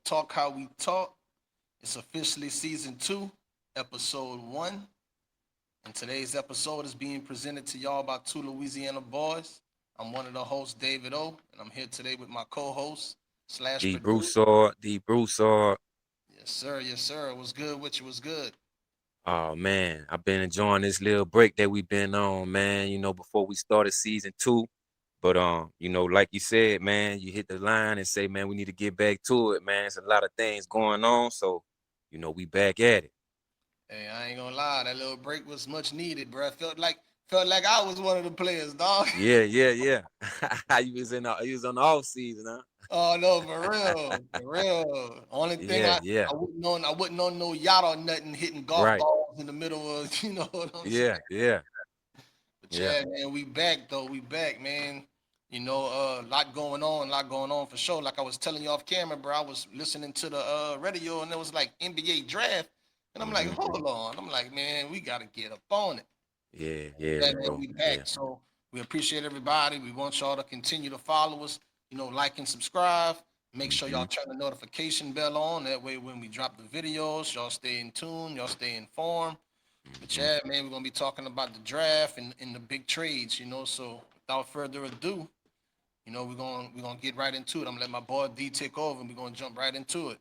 Talk How We Talk. It's officially season 2, episode 1. And today's episode is being presented to y'all by two Louisiana boys. I'm one of the hosts, David O, and I'm here today with my co-host slash The producer. Broussard, the Broussard. Yes, sir. Yes, sir. What's good with you? What's good? Oh man, I've been enjoying this little break that we've been on, man. Before we started season 2. But like you said, man, you hit the line and say, man, we need to get back to it, man. There's a lot of things going on, so we back at it. Hey, I ain't gonna lie, that little break was much needed, bro. Felt like I was one of the players, dog. Yeah, yeah, yeah. You was on the off season, huh? Oh no, for real, for real. Only thing Yeah, yeah. I wouldn't know no yacht or nothing hitting golf Right. balls in the middle of, you know what I'm saying? Yeah, yeah, But yeah. yeah, man, we back though. We back, man. Lot going on for sure. Like I was telling you off camera, bro. I was listening to the radio and it was like NBA draft, and I'm like, Hmm. hold on. I'm like, man, we gotta get up on it. Yeah, yeah, Yeah, man, bro. we back. Yeah. So we appreciate everybody. We want y'all to continue to follow us. Like and subscribe. Make sure y'all Hmm. turn the notification bell on. That way, when we drop the videos, y'all stay in tune. Y'all stay informed. But Hmm. yeah, man, we're gonna be talking about the draft and the big trades. So without further ado, we're gonna get right into it. I'm gonna let my boy D take over, and we're gonna jump right into it.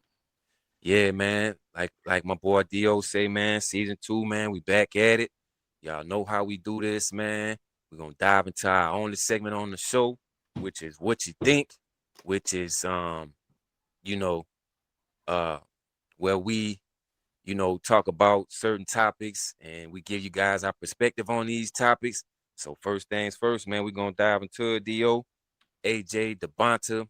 Yeah, man. Like my boy Dio say, man, season 2, man, we back at it. Y'all know how we do this, man. We're gonna dive into our only segment on the show, which is what you think, which is you know, uh where we, talk about certain topics and we give you guys our perspective on these topics. So first things first, man, we're gonna dive into it, Dio. AJ Devonta,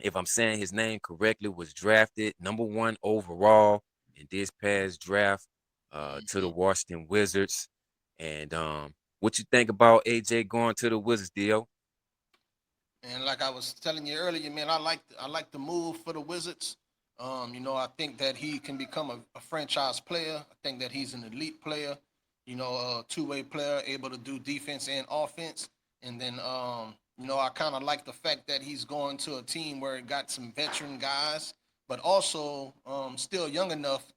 if I'm saying his name correctly, was drafted number 1 overall in this past draft to the Mhm. Washington Wizards. And what you think about AJ going to the Wizards, Dio? And like I was telling you earlier, man, I like the move for the Wizards. I think that he can become a franchise player. I think that he's an elite player. A two-way player, able to do defense and offense. And then, I kind of like the fact that he's going to a team where it got some veteran guys, but also still young enough,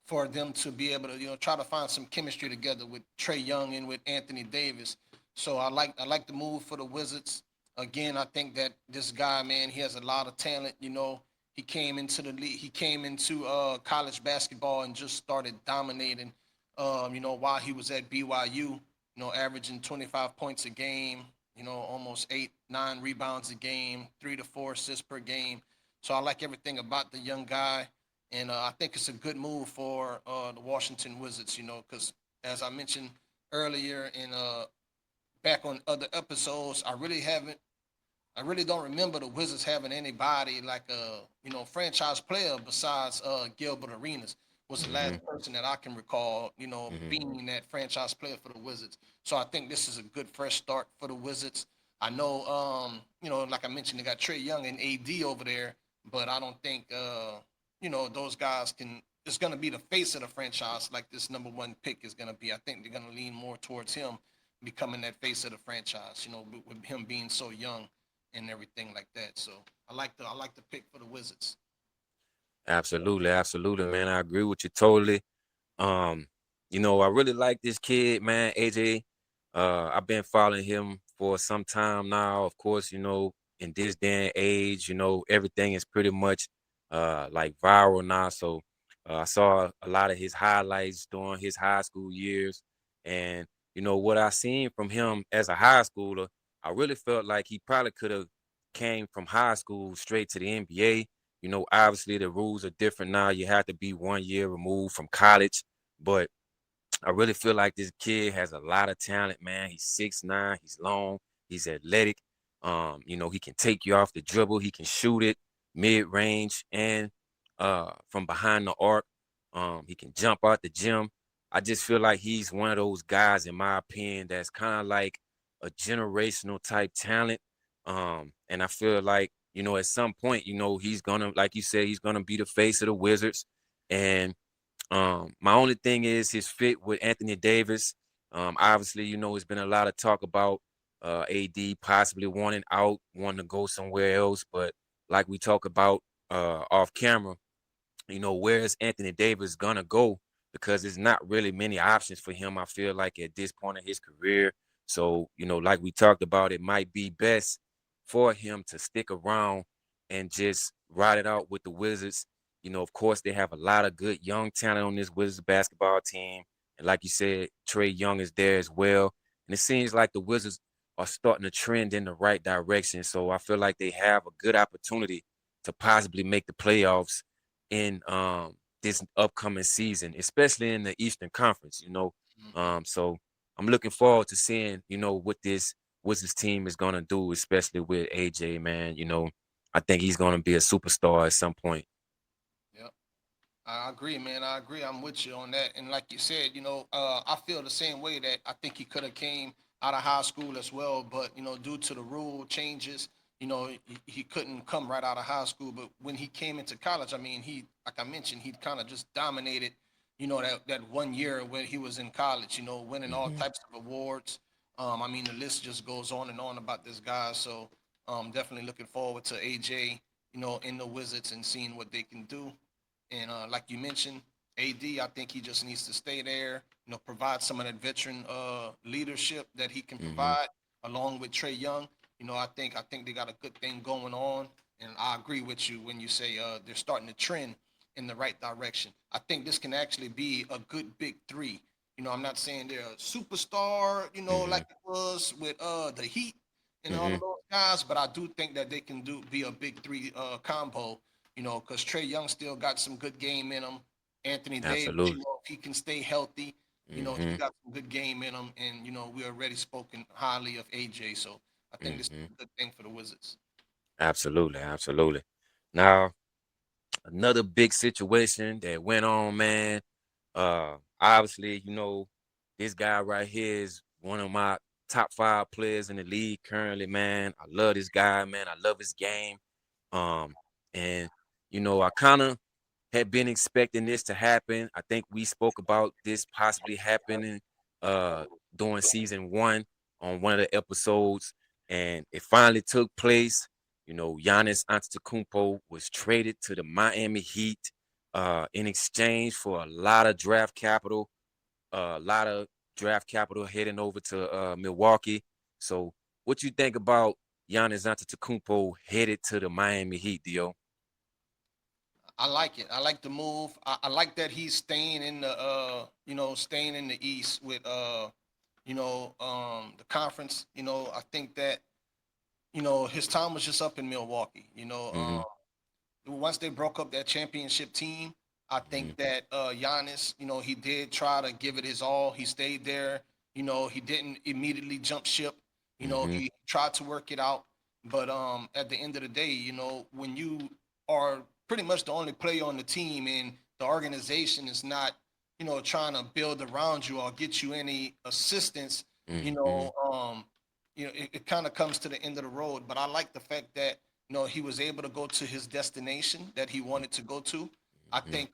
for them to be able to, try to find some chemistry together with Trey Young and with Anthony Davis. So I like the move for the Wizards. Again, I think that this guy, man, he has a lot of talent. He came into the league, he came into college basketball and just started dominating. While he was at BYU, averaging 25 points a game, almost 8, 9 rebounds a game, 3 to 4 assists per game. So I like everything about the young guy, and I think it's a good move for the Washington Wizards. Because as I mentioned earlier in back on other episodes, I really don't remember the Wizards having anybody like a franchise player besides Gilbert Arenas was the Hmm. last person that I can recall Hmm. being that franchise player for the Wizards. So I think this is a good fresh start for the Wizards. I know like I mentioned, they got Trey Young and AD over there, but I don't think those guys can. It's going to be the face of the franchise like this number 1 pick is going to be. I think they're going to lean more towards him becoming that face of the franchise. With him being so young and everything like that. So I like the pick for the Wizards. Absolutely, absolutely, man. I agree with you totally. Um, I really like this kid, man, AJ. I've been following him for some time now. Of course, in this day and age, everything is pretty much like viral now. So I saw a lot of his highlights during his high school years. And what I seen from him as a high schooler, I really felt like he probably could have came from high school straight to the NBA. Obviously the rules are different now. You have to be 1 year removed from college, but I really feel like this kid has a lot of talent, man. He's 6'9", he's long, he's athletic. He can take you off the dribble, he can shoot it mid range and from behind the arc. He can jump out the gym. I just feel like he's one of those guys, in my opinion, that's kind of like a generational type talent. And I feel like, at some point, he's gonna, like you said, he's gonna be the face of the Wizards. And my only thing is his fit with Anthony Davis. Obviously, it's been a lot of talk about AD possibly wanting out, wanting to go somewhere else. But like we talk about off camera, where is Anthony Davis gonna go? Because there's not really many options for him, I feel like, at this point in his career. So, like we talked about, it might be best for him to stick around and just ride it out with the Wizards. Of course, they have a lot of good young talent on this Wizards basketball team. And like you said, Trey Young is there as well. And it seems like the Wizards are starting to trend in the right direction. So I feel like they have a good opportunity to possibly make the playoffs in this upcoming season, especially in the Eastern Conference. Mhm. So I'm looking forward to seeing, what this team is gonna do, especially with AJ, man. I think he's gonna be a superstar at some point. Yep. I agree, man. I agree. I'm with you on that. And like you said, I feel the same way that I think he could have came out of high school as well, but due to the rule changes, he couldn't come right out of high school. But when he came into college, I mean, like I mentioned, he kind of just dominated, that 1 year when he was in college, winning all Hmm. types of awards. I mean, the list just goes on and on about this guy. So, definitely looking forward to AJ, in the Wizards and seeing what they can do. And like you mentioned, AD, I think he just needs to stay there, provide some of that veteran leadership that he can Hmm. provide along with Trey Young. I think they got a good thing going on. And I agree with you when you say they're starting to trend in the right direction. I think this can actually be a good big three. I'm not saying they're a superstar, Hmm. like it was with the Heat and all of Hmm. those guys, but I do think that they can be a big three combo, because Trey Young still got some good game in him. Anthony Davis, Absolutely. if he can stay healthy, he Hmm. got some good game in him. And, we already spoken highly of AJ. So I think this is Hmm. a good thing for the Wizards. Absolutely. Absolutely. Now, another big situation that went on, man. Obviously, this guy right here is one of my top 5 players in the league currently, man. I love this guy, man. I love his game. Um, and I kind of had been expecting this to happen. I think we spoke about this possibly happening uh during season 1 on one of the episodes, and it finally took place. Giannis Antetokounmpo was traded to the Miami Heat in exchange for a lot of draft capital heading over to Milwaukee. So, what you think about Giannis Antetokounmpo headed to the Miami Heat, Dio? I like it. I like the move. I like that he's staying in staying in the East with the conference. I think that his time was just up in Milwaukee. Hmm. Once they broke up that championship team, I Hmm. think that Giannis, he did try to give it his all. He stayed there. He didn't immediately jump ship. Hmm. He tried to work it out. But at the end of the day, when you are pretty much the only player on the team and the organization is not, trying to build around you or get you any assistance, you Hmm. know, um, it kind of comes to the end of the road. But I like the fact that he was able to go to his destination that he wanted to go to. I Hmm. think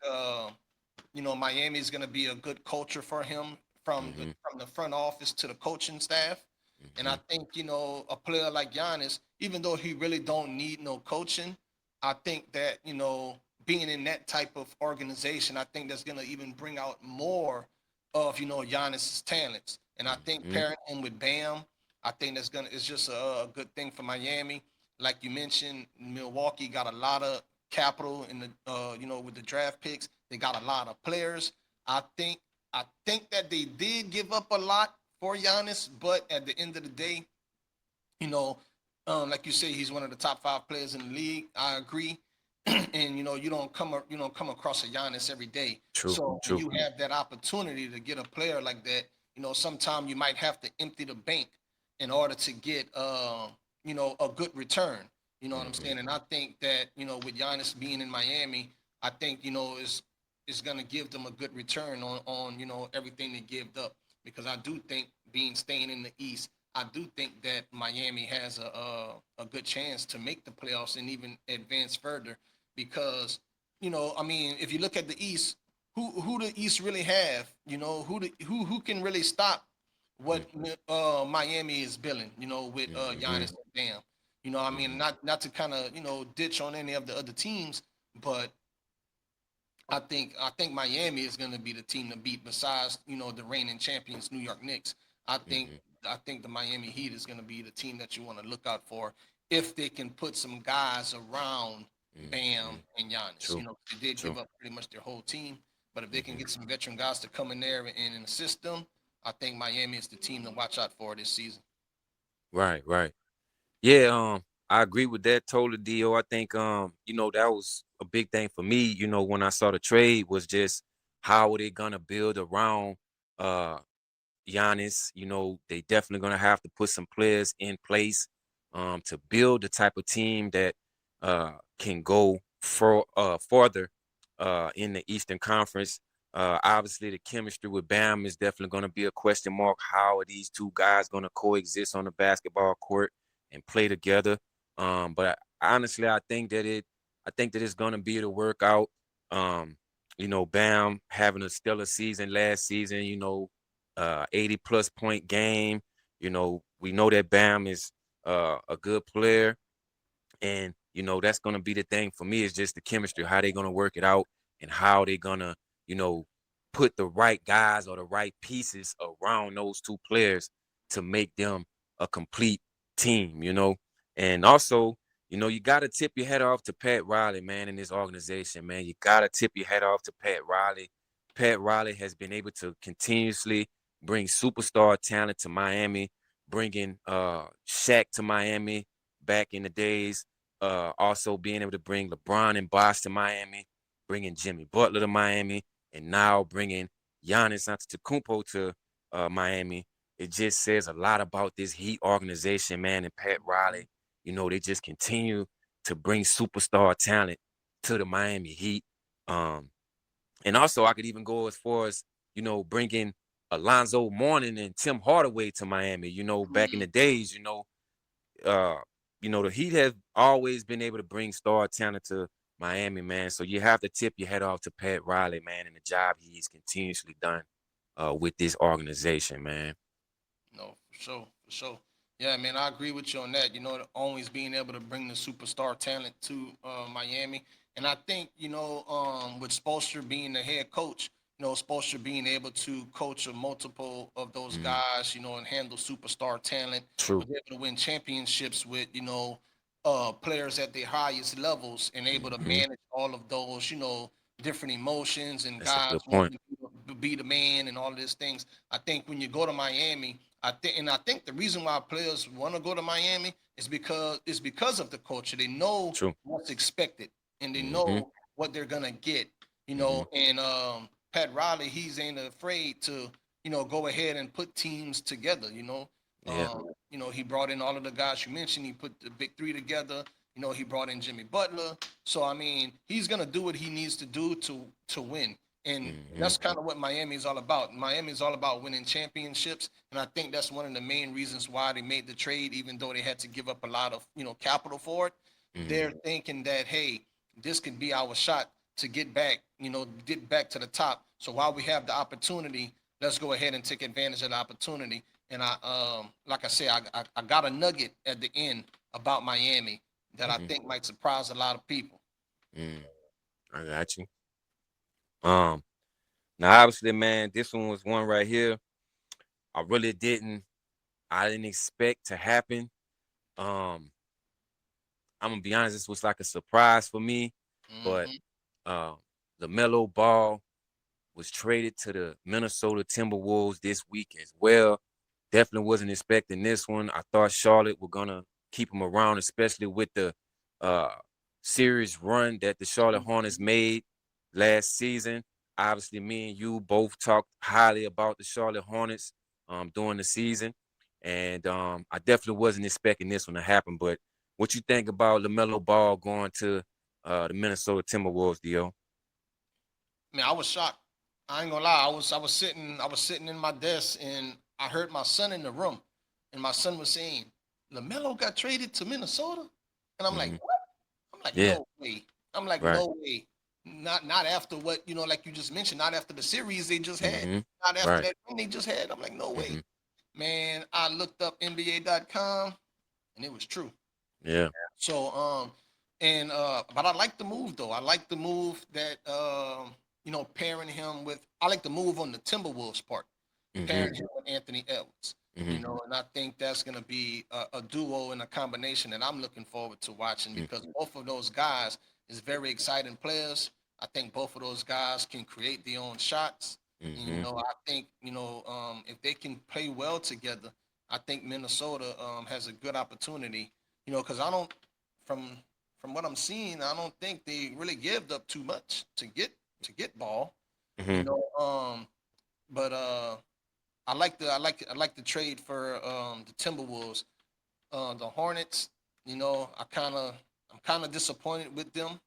Miami is going to be a good culture for him from Hmm. the front office to the coaching staff. And I Hmm. think a player like Giannis, even though he really don't need no coaching, I think that being in that type of organization, I think that's going to even bring out more of Giannis's talents. And I think Hmm. pairing him with Bam, I think it's just a good thing for Miami. Like you mentioned, Milwaukee got a lot of capital in the with the draft picks. They got a lot of players. I think I think that they did give up a lot for Giannis, but at the end of the day, you know, like you say, he's one of the top 5 players in the league. I agree, and you don't come across a Giannis every day. True, So when true. you have that opportunity to get a player like that, sometimes you might have to empty the bank in order to get a good return. You know what I'm Hmm. saying? And I think that with Giannis being in Miami, I think is going to give them a good return on everything they gave up, because I do think being staying in the East, I do think that Miami has a good chance to make the playoffs and even advance further, because I mean, if you look at the East, who the East really have, who can really stop what Miami is building, with Hmm. Giannis and Bam. You know, what I mean, Mhm. not to kind of ditch on any of the other teams, but I think Miami is going to be the team to beat besides the reigning champions New York Knicks. I think Mhm. I think the Miami Heat is going to be the team that you want to look out for if they can put some guys around Bam Mhm. and Giannis. True. They did give True. up pretty much their whole team, but if they can Mhm. get some veteran guys to come in there and assist them, I think Miami is the team to watch out for this season. Right. Right. Yeah, I agree with that totally, Dio. I think that was a big thing for me, when I saw the trade was just how are they gonna build around uh Giannis. They definitely gonna have to put some players in place to build the type of team that can go further in the Eastern Conference. Obviously, the chemistry with Bam is definitely going to be a question mark. How are these two guys going to coexist on the basketball court and play together? But honestly, I think that it's going to be to work out. Bam having a stellar season last season. 80 plus point game. We know that Bam is a good player, and that's gonna be the thing for me is just the chemistry, how they gonna work it out, and how they gonna, you know, put the right guys or the right pieces around those two players to make them a complete team. And also, you gotta tip your head off to Pat Riley, man, in this organization, man. You gotta tip your head off to Pat Riley. Pat Riley has been able to continuously bring superstar talent to Miami, bringing Shaq to Miami back in the days, also being able to bring LeBron and Bosh to Miami, bringing Jimmy Butler to Miami, and now bringing Giannis Antetokounmpo to Miami. It just says a lot about this Heat organization, man, and Pat Riley. They just continue to bring superstar talent to the Miami Heat. Um, and also, I could even go as far as bringing Alonzo Mourning and Tim Hardaway to Miami. Back in Mhm. the days, uh, the Heat have always been able to bring star talent to Miami, man. So you have to tip your head off to Pat Riley, man, and the job he's continuously done with this organization, man. No, for sure, for sure. Yeah, man, I agree with you on that. Always being able to bring the superstar talent to Miami, and I think with Spoelstra being the head coach, Spoelstra being able to coach a multiple of those Mm, guys, and handle superstar talent, true. was able to win championships with players at the highest levels, and able to Hmm. manage all of those different emotions and That's a guys good point. wanting to be the man and all of these things. I think when you go to Miami, I think the reason why players want to go to Miami is because of the culture. They know True. what's expected and they Hmm. know what they're gonna get. Hmm. And Pat Riley, he's ain't afraid to go ahead and put teams together. Yeah. He brought in all of the guys you mentioned. He put the big three together. He brought in Jimmy Butler. So I mean, he's gonna do what he needs to do to win. And Hmm. that's kind of what Miami is all about. Miami is all about winning championships, and I think that's one of the main reasons why they made the trade, even though they had to give up a lot of capital for it. Hmm. They're thinking that, hey, this could be our shot to get back to the top. So while we have the opportunity, let's go ahead and take advantage of the opportunity. And like I said, I got a nugget at the end about Miami that I Hmm. think might surprise a lot of people. Mm, I got you. Um, Now obviously, man, this one was one right here. I really I didn't expect to happen. Um, I'm gonna be honest, this was like a surprise for me, but Hmm. uh, LaMelo Ball was traded to the Minnesota Timberwolves this week as well. Definitely wasn't expecting this one. I thought Charlotte were gonna keep him around, especially with the uh, series run that the Charlotte Hornets made last season. Obviously, me and you both talked highly about the Charlotte Hornets during the season, and I definitely wasn't expecting this one to happen. But what you think about LaMelo Ball going to the Minnesota Timberwolves, Dio? Man, I was shocked. I ain't gonna lie. I was sitting in my desk and I heard my son in the room, and my son was saying, "Lamelo got traded to Minnesota," and I'm like, Hmm. "What?" I'm like, Yeah, "No way." I'm like, right. "No way." Not after what like you just mentioned. Not after the series they just had. Hmm. Not after Right. that win they just had. I'm like, "No way." Hmm. Man, I looked up NBA.com and it was true. Yeah. So but I like the move though. I like the move that pairing him with. I like the move on the Timberwolves part, Mhm. pairing him with Anthony Edwards. Mhm. And I think that's going to be a duo and a combination that I'm looking forward to watching Mm. because both of those guys is very exciting players. I think both of those guys can create their own shots. And, Mhm. I think if they can play well together, I think Minnesota has a good opportunity. Because I don't from from what I'm seeing, I don't think they really give up too much to get ball. You Mhm. know, but I like the trade for the Timberwolves. The Hornets, I'm kind of disappointed with them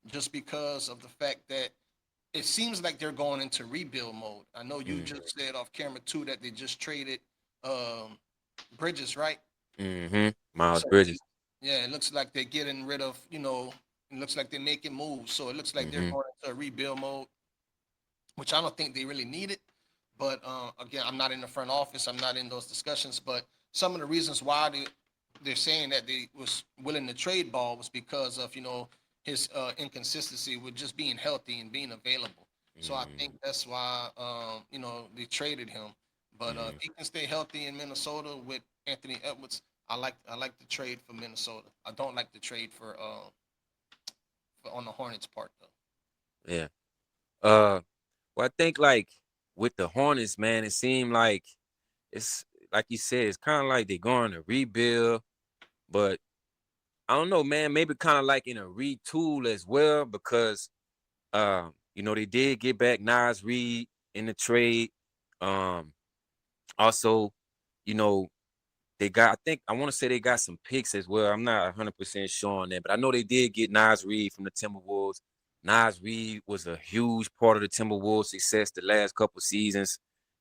just because of the fact that it seems like they're going into rebuild mode. I know you Mhm. just said off camera too that they just traded um, Bridges, right? Mhm. Miles So Bridges. yeah, it looks like they're getting rid of, it looks like they're making moves. So it looks like they're Mhm. going into a rebuild mode, which I don't think they really need it. But again, I'm not in the front office. I'm not in those discussions. But some of the reasons why they're saying that they was willing to trade Ball was because of his inconsistency with just being healthy and being available. So I think Mhm. that's why they traded him. But if Mhm. he can stay healthy in Minnesota with Anthony Edwards, I like the trade for Minnesota. I don't like the trade for on the Hornets part though. Yeah. Uh, well, I think like with the Hornets, man, it seemed like it's like you said, it's kind of like they're going to rebuild, but I don't know, man. Maybe kind of like in a retool as well because they did get back Nas Reed in the trade. Um, also, you know, they got, I think, I want to say they got some picks as well. I'm not 100% sure on that, but I know they did get Nas Reed from the Timberwolves. Nas Reed was a huge part of the Timberwolves' success the last couple seasons,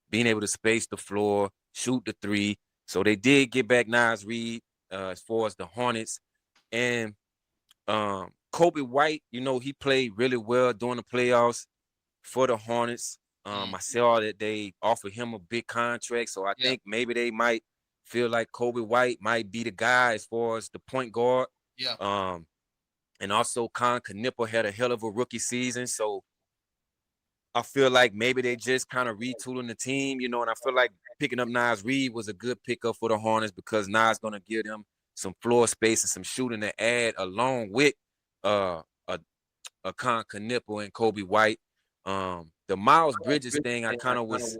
being able to space the floor, shoot the three. So they did get back Nas Reed as far as the Hornets. And Kobe White, he played really well during the playoffs for the Hornets. Mm, I saw that they offered him a big contract, so I yeah, think maybe they might feel like Kobe White might be the guy as far as the point guard. yeah, Um, and also Con Knipper had a hell of a rookie season, so I feel like maybe they just kind of retooling the team, and I feel like picking up Nas Reed was a good pickup for the Hornets because Nas gonna give them some floor space and some shooting to add along with uh a Con Knipper and Kobe White. The Miles Bridges thing, I kind of was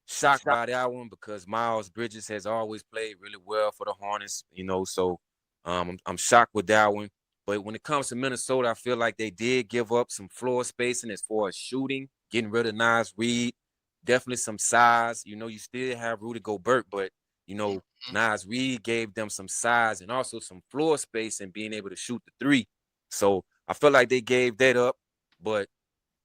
shocked by that one because Miles Bridges has always played really well for the Hornets, so I'm shocked with that one. But when it comes to Minnesota, I feel like they did give up some floor spacing as far as shooting, getting rid of Nas Reed, definitely some size. You still have Rudy Gobert, but mhm, Nas Reed gave them some size and also some floor space and being able to shoot the three. So I feel like they gave that up, but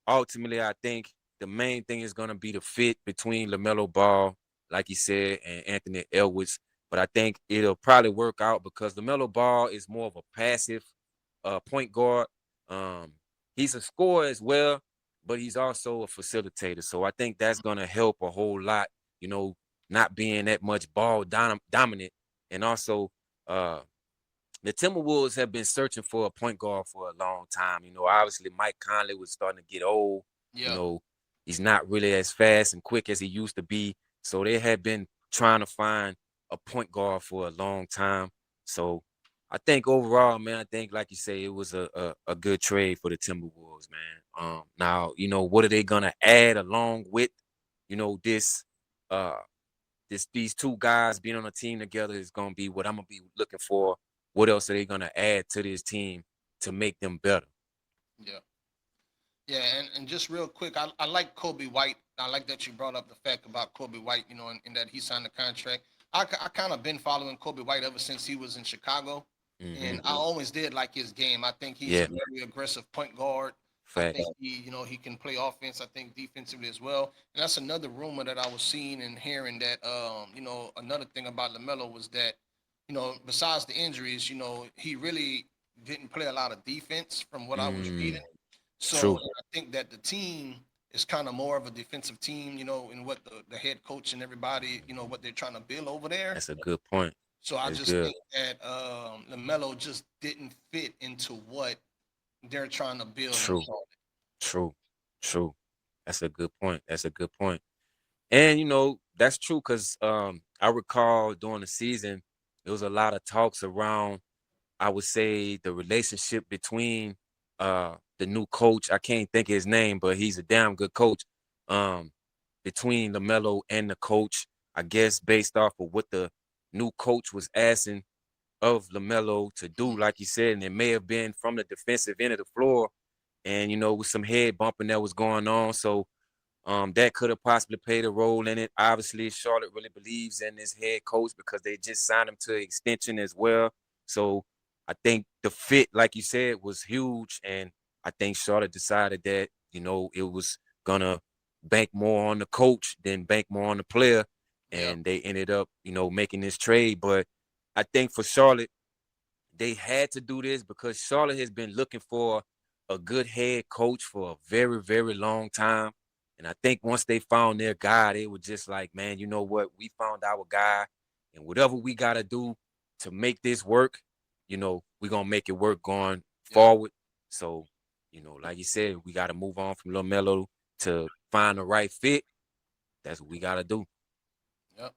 ultimately, I think the main thing is going to be the fit between LaMelo Ball, like you said, and Anthony Edwards. But I think it'll probably work out because LaMelo Ball is more of a passive point guard. Um, he's a scorer as well, but he's also a facilitator. So I think that's going to help a whole lot, you know, not being that much ball dominant. And also, uh, the Timberwolves have been searching for a point guard for a long time. Obviously Mike Conley was starting to get old. You yeah, know, he's not really as fast and quick as he used to be. So they had been trying to find a point guard for a long time. So I think overall, man, I think like you say, it was a good trade for the Timberwolves, man. Now, what are they gonna add along with, this uh these two guys being on a team together is gonna be what I'm gonna be looking for. What else are they gonna add to this team to make them better? yeah. Yeah, and just real quick, I like Kobe White. I like that you brought up the fact about Kobe White, and that he signed the contract. I kind of been following Kobe White ever since he was in Chicago, Hmm. and I always did like his game. I think he's a Yeah, very aggressive point guard. I think facts. he can play offense. I think defensively as well. And that's another rumor that I was seeing and hearing that another thing about Lamelo was that besides the injuries, he really didn't play a lot of defense from what I was reading. Mm, So true. and I think that the team is kind of more of a defensive team, in what the head coach and everybody, what they're trying to build over there. That's a good point. So I It's just good. think that LaMelo just didn't fit into what they're trying to build in True, Charlotte. true, true. That's a good point. That's a good point. And that's true because I recall during the season, there was a lot of talks around, I would say, the relationship between the new coach. I can't think of his name, but he's a damn good coach. Um, between LaMelo and the coach, I guess based off of what the new coach was asking of LaMelo to do, Mhm. like you said, and it may have been from the defensive end of the floor, and with some head bumping that was going on. So that could have possibly played a role in it. Obviously, Charlotte really believes in this head coach because they just signed him to an extension as well. So I think the fit, like you said, was huge. And I think Charlotte decided that, it was gonna bank more on the coach than bank more on the player. Yeah, And they ended up, making this trade. But I think for Charlotte, they had to do this because Charlotte has been looking for a good head coach for a very, very long time. And I think once they found their guy, they were just like, man, you know what? We found our guy, and whatever we got to do to make this work, we're going to make it work going yeah, forward. So, like you said, we got to move on from LaMelo to find the right fit. That's what we got to do. yeah.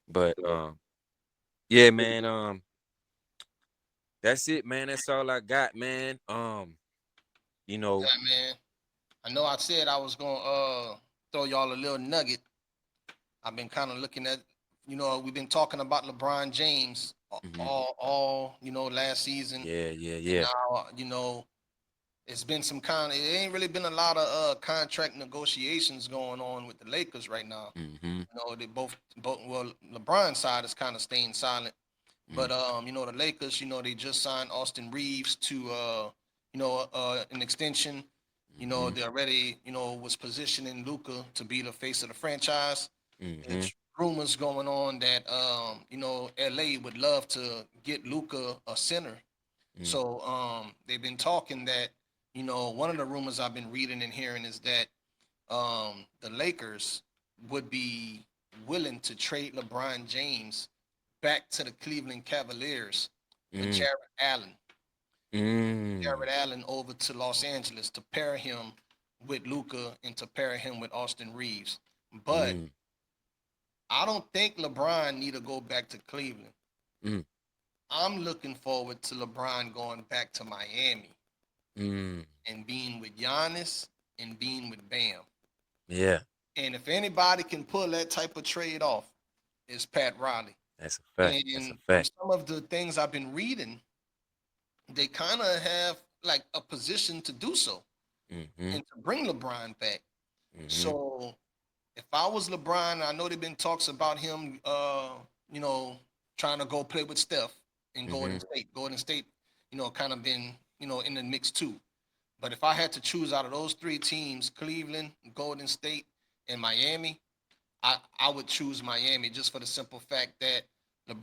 But yeah, man, that's it, man. That's all I got, man. You know, Yeah, man. I know I said I was gonna throw y'all a little nugget. I've been kind of looking at, we've been talking about LeBron James mhm. all last season, Yeah, yeah, and yeah. now it's been some kind of, it ain't really been a lot of contract negotiations going on with the Lakers right now. Mhm. They both well, LeBron's side is kind of staying silent. Mm, But the Lakers, they just signed Austin Reeves to an extension. mhm. They already, was positioning Luca to be the face of the franchise. Mhm. It's rumors going on that LA would love to get Luca a center. Mm, So they've been talking that, one of the rumors I've been reading and hearing is that the Lakers would be willing to trade LeBron James back to the Cleveland Cavaliers for mm, Jared mm, Allen over to Los Angeles to pair him with Luca and to pair him with Austin Reeves. But mm, I don't think LeBron need to go back to Cleveland. mm, I'm looking forward to LeBron going back to Miami mm. and being with Giannis and being with Bam. Yeah, And if anybody can pull that type of trade off, it's Pat Riley. that's a fact. That's a And from fact. some of the things I've been reading, they kind of have like a position to do so Mhm. and to bring LeBron back. Mhm. So if I was LeBron, I know there've been talks about him, you know, trying to go play with Steph in Golden Mhm. State. Golden State, kind of been, in the mix too. But if I had to choose out of those three teams, Cleveland, Golden State, and Miami, I would choose Miami just for the simple fact that the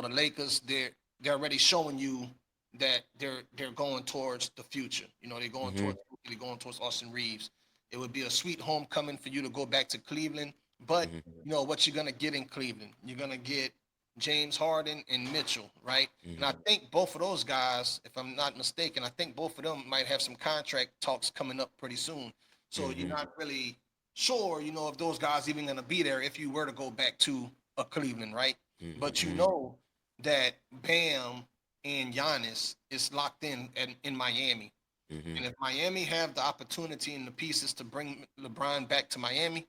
Lakers, they're already showing you that they're going towards the future. They're going Mhm. towards Austin Reeves. It would be a sweet homecoming for you to go back to Cleveland. But Mhm. what you're gonna get in Cleveland, you're gonna get James Harden and Mitchell, right? And I Mhm. think both of those guys, if I'm not mistaken, I think both of them might have some contract talks coming up pretty soon. So you're Mhm. not really sure, if those guys even going to be there if you were to go back to a Cleveland, right? But you Mhm. know that Bam and Giannis is locked in Miami. Mhm. And if Miami have the opportunity and the pieces to bring LeBron back to Miami,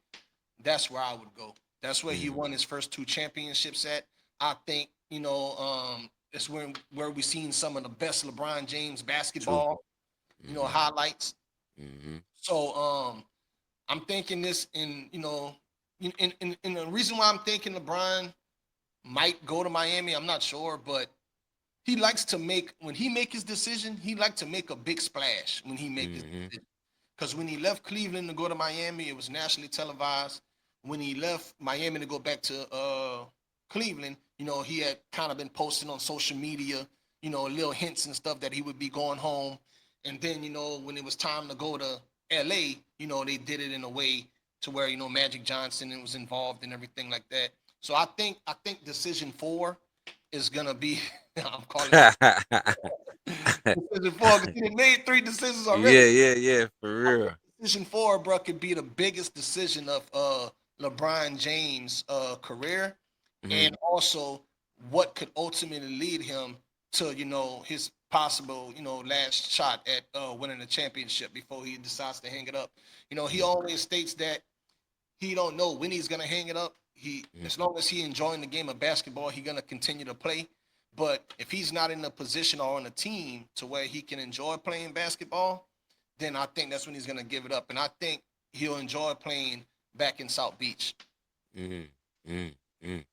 that's where I would go. That's where he Mhm. won his first two championships at. I think, it's where we seen some of the best LeBron James True. basketball, Mhm. highlights. Mhm. So I'm thinking this in the reason why I'm thinking LeBron might go to Miami, I'm not sure, but he likes to make when he make his decision, he like to make a big splash when he make his Mhm. decision. Because when he left Cleveland to go to Miami, it was nationally televised. When he left Miami to go back to Cleveland, he had kind of been posting on social media, little hints and stuff that he would be going home. And then, when it was time to go to LA, they did it in a way to where Magic Johnson was involved and everything like that. So I think decision 4 is gonna be I'm calling it decision 4 because he made 3 decisions already. Yeah, yeah, yeah, for I think real. decision 4, bro, could be the biggest decision of LeBron James' career, Mhm, and also what could ultimately lead him to his possible last shot at winning the championship before he decides to hang it up. He mhm, always states that he don't know when he's gonna hang it up. He mhm, As long as he enjoying the game of basketball, he gonna continue to play. But if he's not in a position or on a team to where he can enjoy playing basketball, then I think that's when he's gonna give it up. And I think he'll enjoy playing back in South Beach. mhm, mhm, mhm.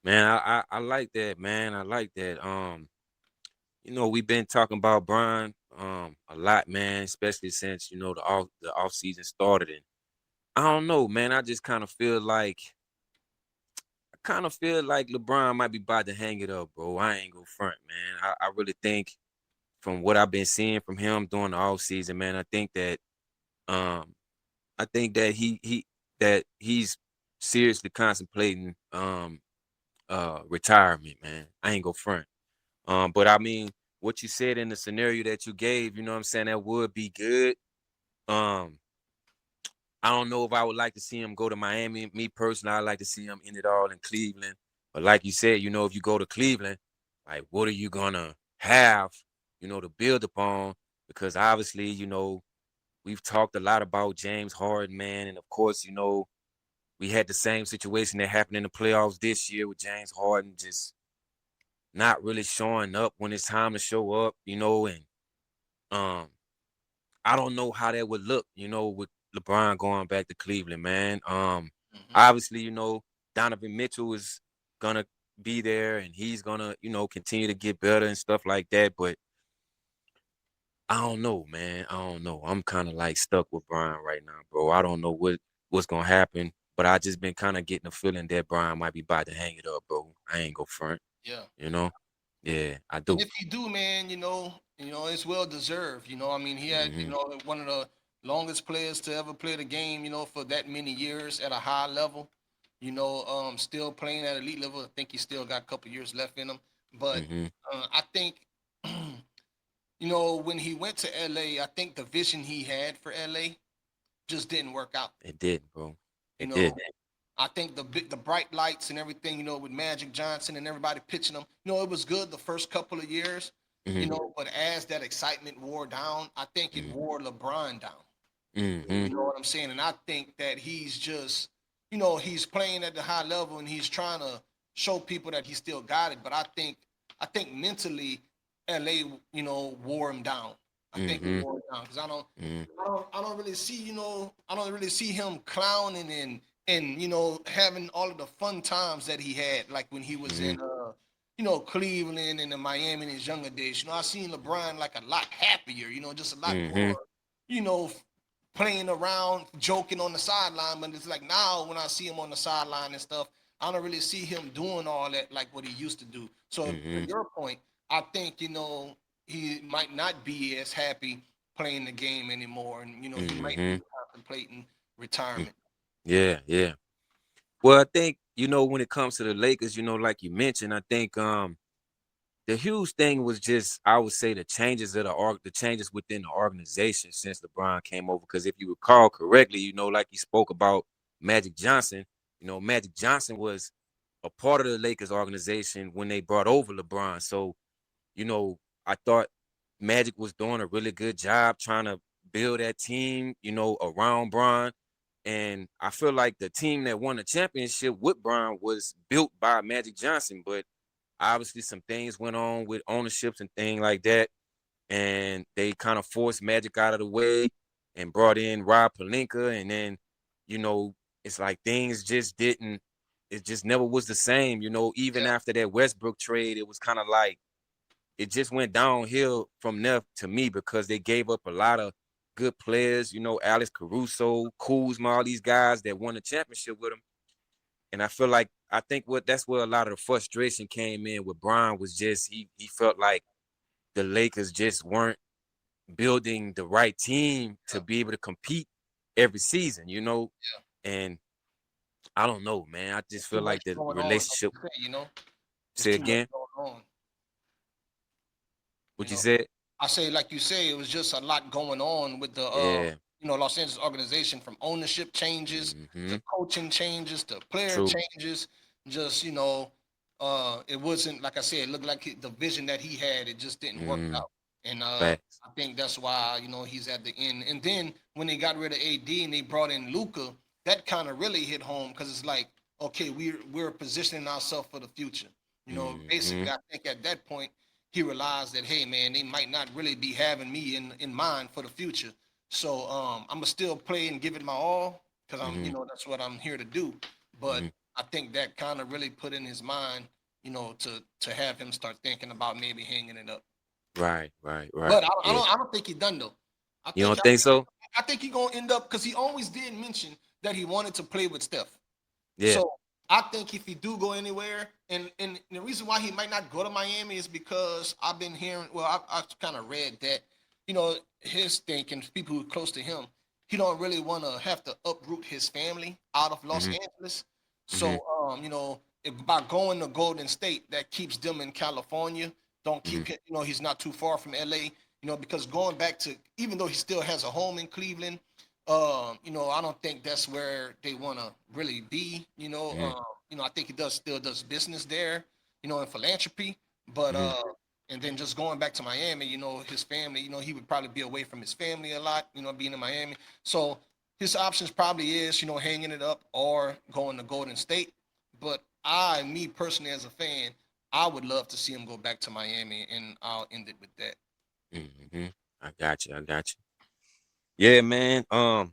Man, I like that, man. I like that. We've been talking about Brian a lot, man, especially since, the off season started. And I don't know, man. I kind of feel like LeBron might be about to hang it up, bro. I ain't go front, man. I really think from what I've been seeing from him during the off season, man, um I think that he's seriously contemplating retirement, man. I ain't go front. But I mean, what you said in the scenario that you gave, you know what I'm saying, that would be good. Um, I don't know if I would like to see him go to Miami. Me personally, I'd like to see him end it all in Cleveland. But like you said, if you go to Cleveland, like what are you gonna have, to build upon? Because obviously, we've talked a lot about James Harden, man, and of course, we had the same situation that happened in the playoffs this year with James Harden just not really showing up when it's time to show up, and um I don't know how that would look, with LeBron going back to Cleveland, man. Mm-hmm. Obviously, Donovan Mitchell is gonna be there and he's gonna, continue to get better and stuff like that. But I don't know, man. I don't know. I'm kind of like stuck with Brian right now, bro. I don't know what's gonna happen, but I just been kind of getting a feeling that Brian might be about to hang it up, bro. I ain't go front, Yeah. you know. Yeah, I And do. if you do, man, it's well deserved. I mean, he had, Hmm. one of the longest players to ever play the game, for that many years at a high level. Still playing at elite level. I think he still got a couple years left in him. But Hmm. I think, when he went to LA, I think the vision he had for LA just didn't work out. It did, bro. You It know, did. I think the bright lights and everything, with Magic Johnson and everybody pitching them, it was good the first couple of years, Hmm. but as that excitement wore down, I think it Hmm. wore LeBron down. Hmm. You know what I'm saying? And I think that he's just, he's playing at the high level and he's trying to show people that he still got it. But I think mentally, LA, wore him down. I think it Hmm. wore him down because Hmm. I don't really see, I don't really see him clowning and having all of the fun times that he had, like when he was Hmm. in Cleveland and in Miami in his younger days. I seen LeBron like a lot happier, just a lot Hmm. more, you know, playing around, joking on the sideline. But it's like now when I see him on the sideline and stuff, I don't really see him doing all that like what he used to do. So to Hmm. your point, I think he might not be as happy playing the game anymore, and he might be Hmm. contemplating retirement. Yeah, yeah. Well, I think, when it comes to the Lakers, like you mentioned, I think the huge thing was just, I would say, the changes within the organization since LeBron came over. Because if you recall correctly, like you spoke about Magic Johnson, Magic Johnson was a part of the Lakers organization when they brought over LeBron. So, I thought Magic was doing a really good job trying to build that team, around Bron. And I feel like the team that won the championship with Bron was built by Magic Johnson, but obviously some things went on with ownerships and things like that. And they kind of forced Magic out of the way and brought in Rob Pelinka. And then, you know, it's like things just didn't, it just never was the same. Even Yeah, after that Westbrook trade, it was kind of like it just went downhill from there to me because they gave up a lot of good players, Alex Caruso, Kuzma, all these guys that won the championship with him. And I think that's where a lot of the frustration came in with Brian was just he felt like the Lakers just weren't building the right team to yeah, be able to compete every season, you know. Yeah. And I don't know, man. I just It's too feel much like the going on, like relationship. you say, you know. It's Say too much again, going on, you what you know. said? I say, like you say, it was just a lot going on with the, Yeah. Los Angeles organization, from ownership changes Mm-hmm. to coaching changes to player True. changes. Just, it wasn't, like I said, it looked like the vision that he had, it just didn't work Mm, out. And facts. I think that's why, he's at the end. And then when they got rid of AD and they brought in Luca, that kind of really hit home, because it's like, okay, we're positioning ourselves for the future. Mm-hmm. Basically, I think at that point he realized that, hey man, they might not really be having me in mind for the future. So I'm gonna still play and give it my all, because Mm-hmm. that's what I'm here to do. But Mm-hmm. I think that kind of really put in his mind, to have him start thinking about maybe hanging it up. Right, right, But right. I Yeah. don't I don't think he done though. I You think don't I think think so? I think he gonna end up, because he always did mention that he wanted to play with Steph. Yeah. So I think if he do go anywhere, and the reason why he might not go to Miami is because I've been hearing. Well, I kind of read that, his thinking, people who are close to him, he don't really want to have to uproot his family out of Los Mm-hmm. Angeles. Mm-hmm. So by going to Golden State, that keeps them in California. Don't Mm-hmm. keep he's not too far from LA. Because going back to, even though he still has a home in Cleveland, I don't think that's where they want to really be. Mm-hmm. I think he still does business there, in philanthropy. But Mm-hmm. and then just going back to Miami, his family, he would probably be away from his family a lot, being in Miami. So his options probably is, hanging it up or going to Golden State. But me personally, as a fan, I would love to see him go back to Miami, and I'll end it with that. Mm-hmm. I got you. I got you. Yeah, man. A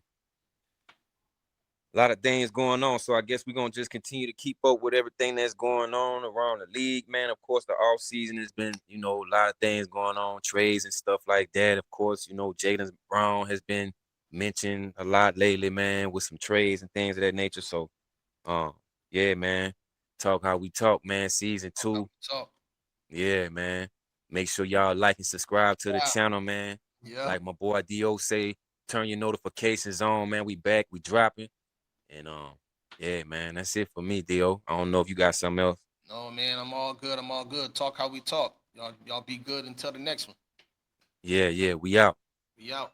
lot of things going on. So I guess we're gonna just continue to keep up with everything that's going on around the league, man. Of course, the off season has been, a lot of things going on, trades and stuff like that. Of course, Jalen Brown has been mentioned a lot lately, man, with some trades and things of that nature. So, um, yeah, man. Talk how we talk, man. Season two. So Yeah, man. Make sure y'all like and subscribe to the yeah, channel, man. yeah. Like my boy Do say, turn your notifications on, man. We back, we dropping. And yeah, man, that's it for me, Dio. I don't know if you got something else. No, man, I'm all good. I'm all good. Talk how we talk. Y'all be good until the next one. Yeah, yeah, we out. We out.